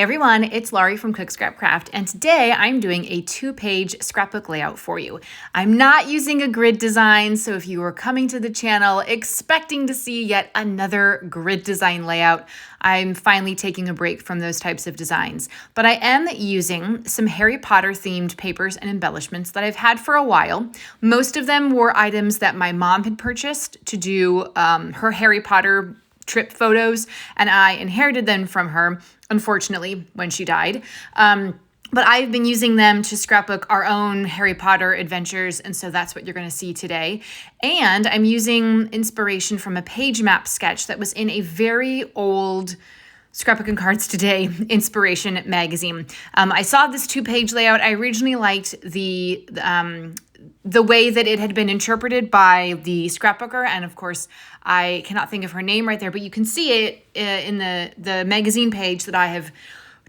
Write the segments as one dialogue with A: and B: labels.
A: everyone, it's Laurie from Cook Scrap Craft, and today I'm doing a 2-page scrapbook layout for you. I'm not using a grid design, so if you are coming to the channel expecting to see yet another grid design layout, I'm finally taking a break from those types of designs. But I am using some Harry Potter themed papers and embellishments that I've had for a while. Most of them were items that my mom had purchased to do her Harry Potter trip photos, and I inherited them from her, unfortunately, when she died. But I've been using them to scrapbook our own Harry Potter adventures, and so that's what you're going to see today. And I'm using inspiration from a page map sketch that was in a very old Scrapbook and Cards Today inspiration magazine. I saw this 2-page layout. I originally liked the way that it had been interpreted by the scrapbooker, and of course, I cannot think of her name right there, but you can see it in the magazine page that I have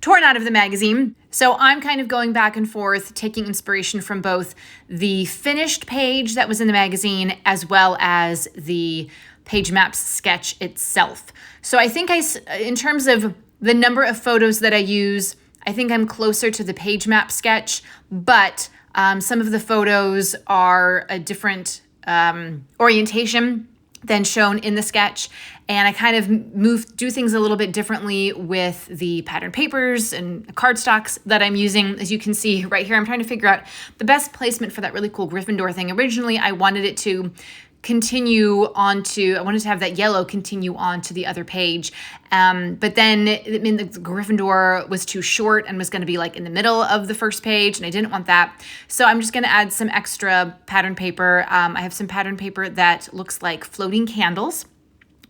A: torn out of the magazine. So I'm kind of going back and forth, taking inspiration from both the finished page that was in the magazine as well as the page maps sketch itself. So I think in terms of the number of photos that I use, I think I'm closer to the page map sketch, but some of the photos are a different orientation than shown in the sketch. And I kind of do things a little bit differently with the pattern papers and cardstocks that I'm using. As you can see right here, I'm trying to figure out the best placement for that really cool Gryffindor thing. Originally, I wanted it to I wanted to have that yellow continue on to the other page. But then the Gryffindor was too short and was going to be like in the middle of the first page, and I didn't want that. So I'm just going to add some extra pattern paper. I have some pattern paper that looks like floating candles,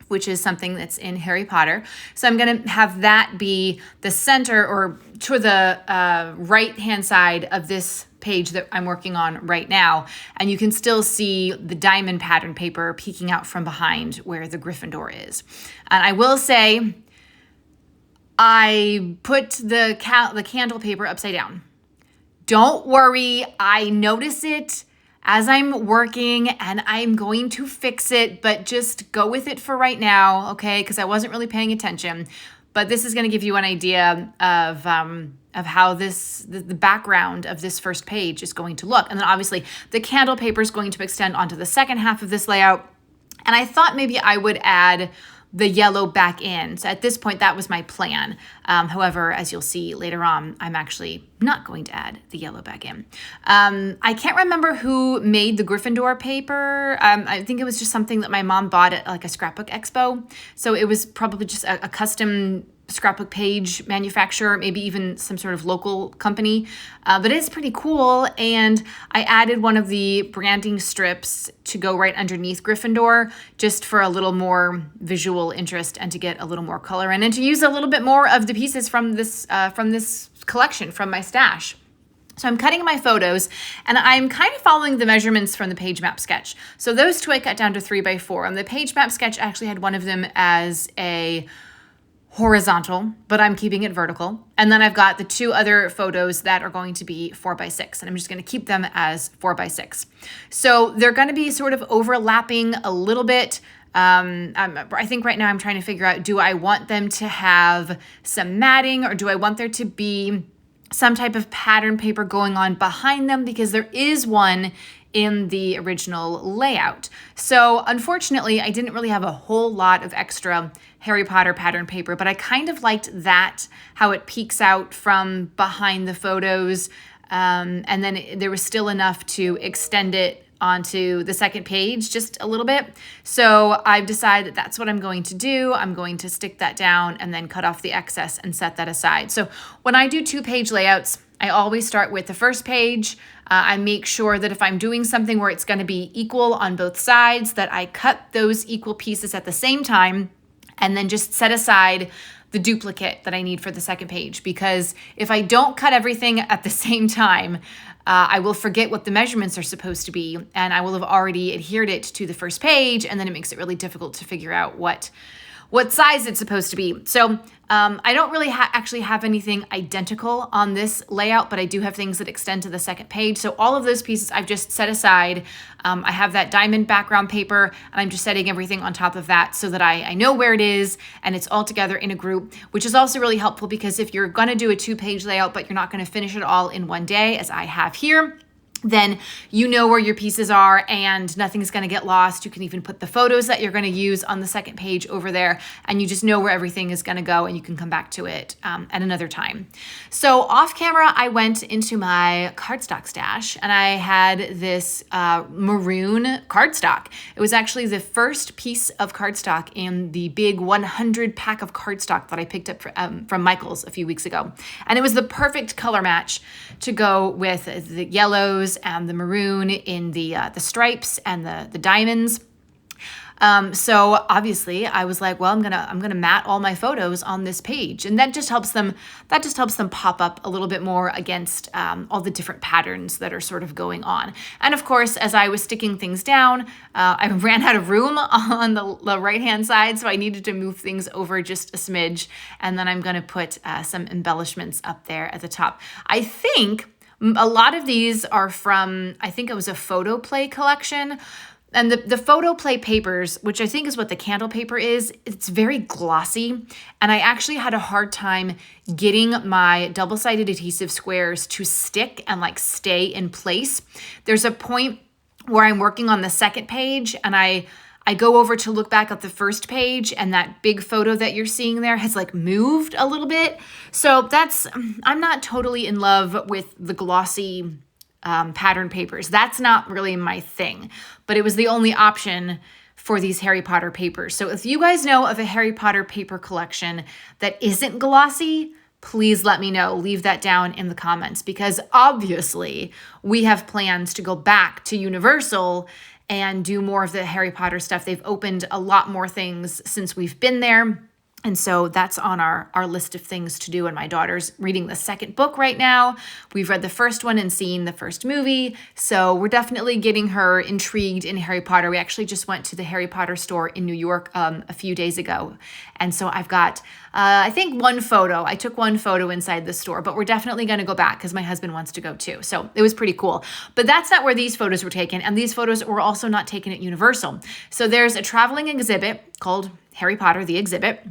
A: which is something that's in Harry Potter. So I'm going to have that be the center or to the right-hand side of this page that I'm working on right now. And you can still see the diamond pattern paper peeking out from behind where the Gryffindor is. And I will say, I put the candle paper upside down. Don't worry, I notice it as I'm working and I'm going to fix it, but just go with it for right now, okay? Because I wasn't really paying attention. But this is going to give you an idea of how the background of this first page is going to look. And then obviously the candle paper is going to extend onto the second half of this layout. And I thought maybe I would add the yellow back in. So at this point, that was my plan. However, as you'll see later on, I'm actually not going to add the yellow back in. I can't remember who made the Gryffindor paper. I think it was just something that my mom bought at like a scrapbook expo. So it was probably just a custom scrapbook page manufacturer, maybe even some sort of local company. But it's pretty cool. And I added one of the branding strips to go right underneath Gryffindor, just for a little more visual interest and to get a little more color in, and to use a little bit more of the pieces from this collection, from my stash. So I'm cutting my photos, and I'm kind of following the measurements from the page map sketch. So those two I cut down to 3x4. And the page map sketch actually had one of them as a horizontal, but I'm keeping it vertical. And then I've got the two other photos that are going to be 4x6, and I'm just going to keep them as 4x6. So they're going to be sort of overlapping a little bit. I think right now I'm trying to figure out, do I want them to have some matting, or do I want there to be some type of pattern paper going on behind them, because there is one in the original layout. So unfortunately, I didn't really have a whole lot of extra Harry Potter pattern paper, but I kind of liked that, how it peeks out from behind the photos. And then there was still enough to extend it onto the second page just a little bit. So I've decided that that's what I'm going to do. I'm going to stick that down and then cut off the excess and set that aside. So when I do 2-page layouts, I always start with the first page. I make sure that if I'm doing something where it's going to be equal on both sides, that I cut those equal pieces at the same time and then just set aside the duplicate that I need for the second page. Because if I don't cut everything at the same time, I will forget what the measurements are supposed to be, and I will have already adhered it to the first page, and then it makes it really difficult to figure out what what size it's supposed to be. So I don't really actually have anything identical on this layout, but I do have things that extend to the second page. So all of those pieces I've just set aside. I have that diamond background paper, and I'm just setting everything on top of that so that I know where it is and it's all together in a group, which is also really helpful because if you're gonna do a 2-page layout, but you're not gonna finish it all in one day, as I have here, then you know where your pieces are and nothing's going to get lost. You can even put the photos that you're going to use on the second page over there, and you just know where everything is going to go, and you can come back to it at another time. So off camera, I went into my cardstock stash, and I had this maroon cardstock. It was actually the first piece of cardstock in the big 100 pack of cardstock that I picked up from Michael's a few weeks ago. And it was the perfect color match to go with the yellows and the maroon in the stripes and the diamonds. So obviously I was like, well, I'm gonna mat all my photos on this page, and that just helps them pop up a little bit more against all the different patterns that are sort of going on. And of course, as I was sticking things down, I ran out of room on the right hand side, so I needed to move things over just a smidge, and then I'm gonna put some embellishments up there at the top. I think a lot of these are from, I think it was a photo play collection. And the photo play papers, which I think is what the candle paper is, it's very glossy. And I actually had a hard time getting my double-sided adhesive squares to stick and like stay in place. There's a point where I'm working on the second page and I go over to look back at the first page, and that big photo that you're seeing there has like moved a little bit. So I'm not totally in love with the glossy pattern papers. That's not really my thing, but it was the only option for these Harry Potter papers. So if you guys know of a Harry Potter paper collection that isn't glossy, please let me know. Leave that down in the comments, because obviously we have plans to go back to Universal and do more of the Harry Potter stuff. They've opened a lot more things since we've been there. And so that's on our list of things to do. And my daughter's reading the second book right now. We've read the first one and seen the first movie. So we're definitely getting her intrigued in Harry Potter. We actually just went to the Harry Potter store in New York a few days ago. And so I've got, I think one photo. I took one photo inside the store, but we're definitely going to go back because my husband wants to go too. So it was pretty cool. But that's not where these photos were taken. And these photos were also not taken at Universal. So there's a traveling exhibit called Harry Potter, the Exhibit.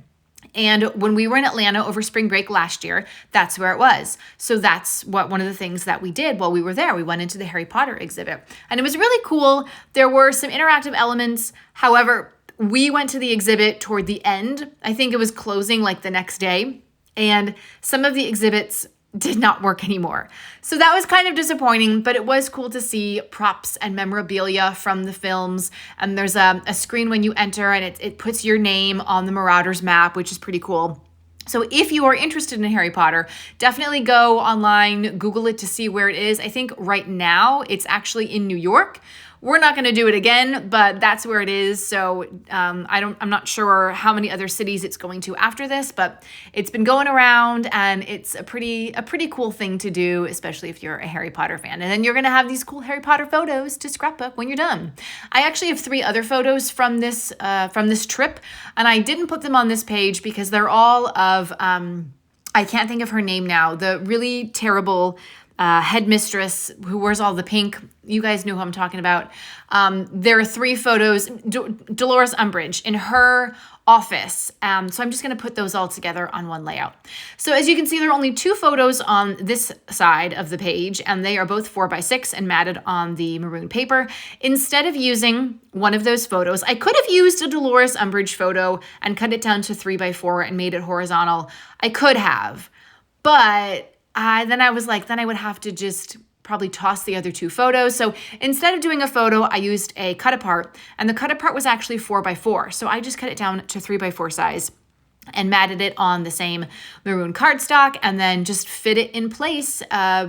A: And when we were in Atlanta over spring break last year, that's where it was. So that's one of the things that we did while we were there. We went into the Harry Potter exhibit, and it was really cool. There were some interactive elements. However, we went to the exhibit toward the end. I think it was closing like the next day, and some of the exhibits did not work anymore. So that was kind of disappointing, but it was cool to see props and memorabilia from the films. And there's a screen when you enter, and it puts your name on the Marauders map, which is pretty cool. So if you are interested in Harry Potter, definitely go online, Google it to see where it is. I think right now it's actually in New York. We're not going to do it again, but that's where it is. So I'm not sure how many other cities it's going to after this, but it's been going around, and it's a pretty cool thing to do, especially if you're a Harry Potter fan. And then you're going to have these cool Harry Potter photos to scrapbook when you're done. I actually have 3 other photos from this trip, and I didn't put them on this page because they're all of I can't think of her name now. The really terrible headmistress who wears all the pink. You guys know who I'm talking about. There are 3 photos, Dolores Umbridge in her office. So I'm just going to put those all together on one layout. So as you can see, there are only 2 photos on this side of the page, and they are both 4x6 and matted on the maroon paper. Instead of using one of those photos, I could have used a Dolores Umbridge photo and cut it down to 3x4 and made it horizontal. I could have, but then I was like, then I would have to just probably toss the other 2 photos. So instead of doing a photo, I used a cut apart, and the cut apart was actually 4x4. So I just cut it down to 3x4 size and matted it on the same maroon cardstock, and then just fit it in place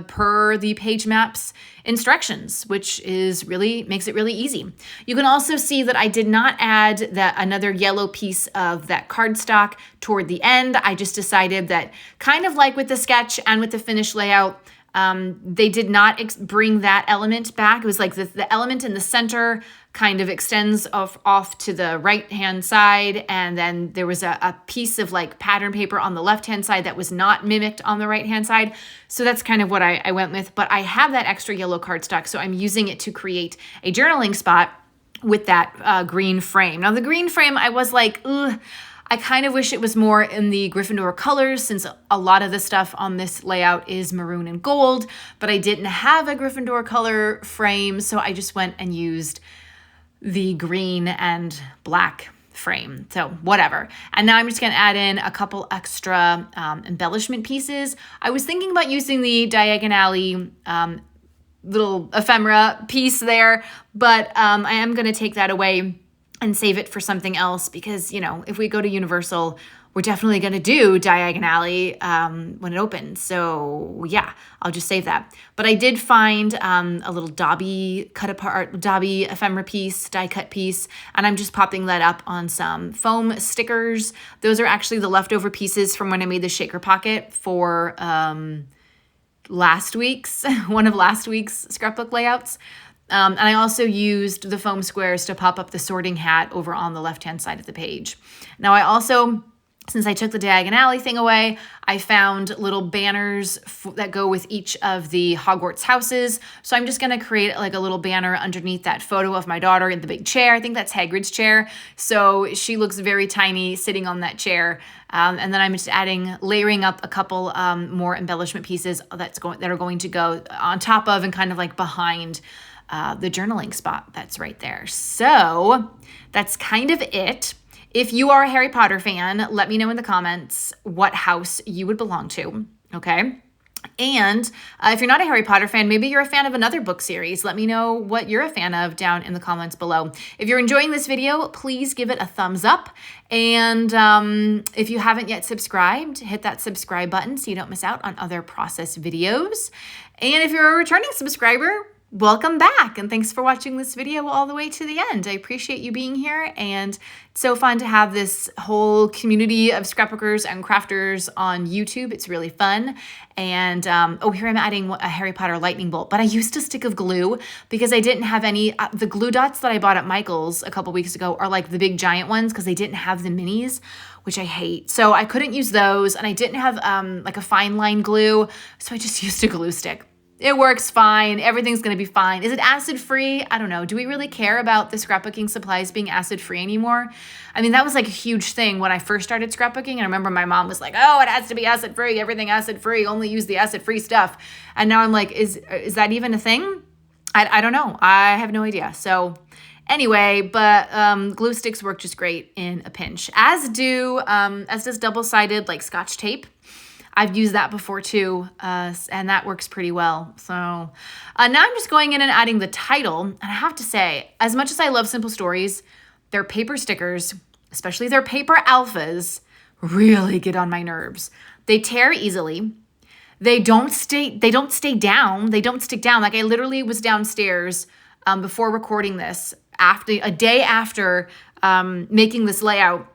A: per the page maps instructions, which makes it really easy. You can also see that I did not add another yellow piece of that cardstock toward the end. I just decided that, kind of like with the sketch and with the finished layout, they did not bring that element back. It was like the element in the center kind of extends off to the right-hand side. And then there was a piece of like pattern paper on the left-hand side that was not mimicked on the right-hand side. So that's kind of what I went with. But I have that extra yellow cardstock, so I'm using it to create a journaling spot with that green frame. Now the green frame, I was like, ugh, I kind of wish it was more in the Gryffindor colors, since a lot of the stuff on this layout is maroon and gold, but I didn't have a Gryffindor color frame, so I just went and used the green and black frame. So whatever. And now I'm just going to add in a couple extra embellishment pieces. I was thinking about using the diagonally little ephemera piece there, but I am going to take that away and save it for something else, because, you know, if we go to Universal, we're definitely going to do diagonally when it opens. So yeah, I'll just save that. But I did find a little Dobby cut apart, Dobby ephemera piece, die cut piece, and I'm just popping that up on some foam stickers. Those are actually the leftover pieces from when I made the shaker pocket for last week's, one of last week's scrapbook layouts. And I also used the foam squares to pop up the sorting hat over on the left-hand side of the page. Now I also, since I took the diagonally thing away, I found little banners that go with each of the Hogwarts houses. So I'm just going to create like a little banner underneath that photo of my daughter in the big chair. I think that's Hagrid's chair. So she looks very tiny sitting on that chair. And then I'm just layering up a couple more embellishment pieces that are going to go on top of and kind of like behind the journaling spot that's right there. So that's kind of it. If you are a Harry Potter fan, let me know in the comments what house you would belong to, okay? And if you're not a Harry Potter fan, maybe you're a fan of another book series. Let me know what you're a fan of down in the comments below. If you're enjoying this video, please give it a thumbs up. And if you haven't yet subscribed, hit that subscribe button so you don't miss out on other process videos. And if you're a returning subscriber, welcome back, and thanks for watching this video all the way to the end. I appreciate you being here, and it's so fun to have this whole community of scrapbookers and crafters on YouTube. It's really fun. And oh, here I'm adding a Harry Potter lightning bolt, but I used a stick of glue because I didn't have any. The glue dots that I bought at Michael's a couple weeks ago are like the big giant ones because they didn't have the minis, which I hate. So I couldn't use those, and I didn't have like a fine line glue, so I just used a glue stick. It works fine. Everything's going to be fine. Is it acid-free? I don't know. Do we really care about the scrapbooking supplies being acid-free anymore? I mean, that was like a huge thing when I first started scrapbooking. And I remember my mom was like, oh, it has to be acid-free. Everything acid-free. Only use the acid-free stuff. And now I'm like, is that even a thing? I don't know. I have no idea. So anyway, but glue sticks work just great in a pinch, as does double-sided like Scotch tape. I've used that before too, and that works pretty well. So now I'm just going in and adding the title. And I have to say, as much as I love Simple Stories, their paper stickers, especially their paper alphas, really get on my nerves. They tear easily. They don't stay down. They don't stick down. Like I literally was downstairs before recording this, a day after making this layout,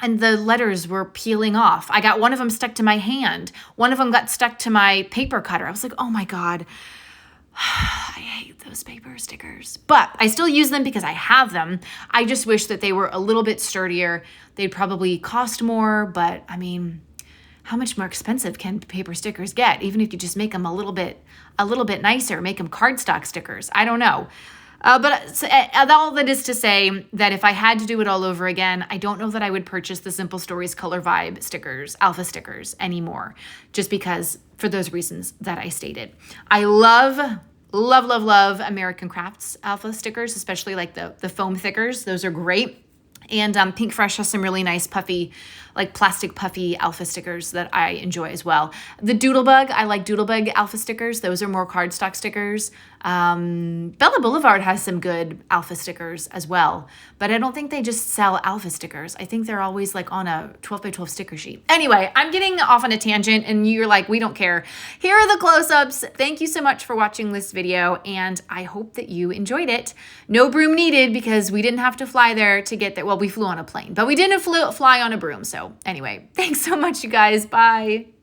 A: and the letters were peeling off. I got one of them stuck to my hand. One of them got stuck to my paper cutter. I was like, oh my God, I hate those paper stickers. But I still use them because I have them. I just wish that they were a little bit sturdier. They'd probably cost more, but I mean, how much more expensive can paper stickers get? Even if you just make them a little bit nicer, make them cardstock stickers. I don't know. But all that is to say that if I had to do it all over again, I don't know that I would purchase the Simple Stories Color Vibe stickers, alpha stickers anymore, just because for those reasons that I stated. I love American Crafts alpha stickers, especially like the foam thickers. Those are great. And Pink Fresh has some really nice puffy, like plastic puffy alpha stickers that I enjoy as well. The Doodlebug, I like Doodlebug alpha stickers. Those are more cardstock stickers. Bella Boulevard has some good alpha stickers as well, but I don't think they just sell alpha stickers. I think they're always like on a 12 by 12 sticker sheet. Anyway, I'm getting off on a tangent and you're like, we don't care. Here are the close-ups. Thank you so much for watching this video, and I hope that you enjoyed it. No broom needed because we didn't have to fly there to get there. Well, we flew on a plane, but we didn't fly on a broom. So anyway, thanks so much, you guys. Bye.